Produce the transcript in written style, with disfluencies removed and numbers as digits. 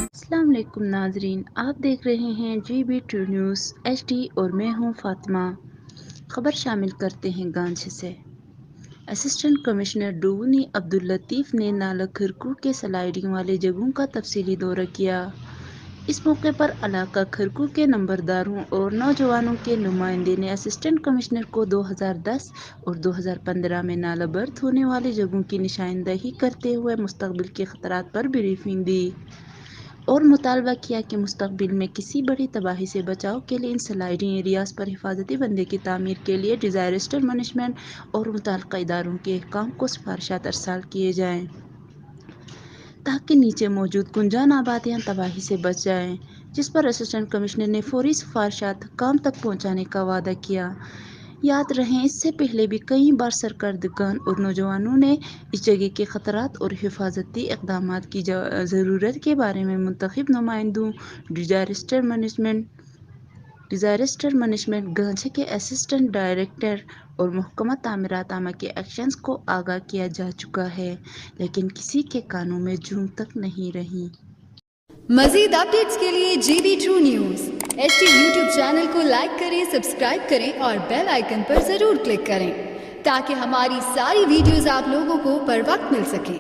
السلام علیکم ناظرین، آپ دیکھ رہے ہیں GB2 نیوز HD اور میں ہوں فاطمہ۔ خبر شامل کرتے ہیں گانچھ سے۔ اسسٹنٹ کمشنر ڈوونی عبداللطیف نے نالہ کھرکو کے سلائیڈنگ والے جگہوں کا تفصیلی دورہ کیا۔ اس موقع پر علاقہ کھرکو کے نمبرداروں اور نوجوانوں کے نمائندے نے اسسٹنٹ کمشنر کو 2010 اور 2015 میں نالہ برت ہونے والی جگہوں کی نشاندہی کرتے ہوئے مستقبل کے خطرات پر بریفنگ دی اور مطالبہ کیا کہ مستقبل میں کسی بڑی تباہی سے بچاؤ کے لیے ان سلائیڈنگ ایریاز پر حفاظتی بندے کی تعمیر کے لیے ڈیزاسٹر مینجمنٹ اور متعلقہ اداروں کے حکام کو سفارشات ارسال کیے جائیں تاکہ نیچے موجود گنجان آبادیاں تباہی سے بچ جائیں، جس پر اسسٹنٹ کمشنر نے فوری سفارشات حکام تک پہنچانے کا وعدہ کیا۔ یاد رہے اس سے پہلے بھی کئی بار سرکردگان اور نوجوانوں نے اس جگہ کے خطرات اور حفاظتی اقدامات کی ضرورت کے بارے میں منتخب نمائندوں، ڈیزاسٹر مینجمنٹ گانچھ کے اسسٹنٹ ڈائریکٹر اور محکمہ تعمیرات عامہ کے ایکشنز کو آگاہ کیا جا چکا ہے، لیکن کسی کے کانوں میں جوں تک نہیں رہیں۔ مزید اپڈیٹس کے لیے GB2 news HD YouTube channel کو لائک کریں، سبسکرائب کریں اور بیل آئیکن پر ضرور کلک کریں تاکہ ہماری ساری ویڈیوز آپ لوگوں کو پر وقت مل سکیں۔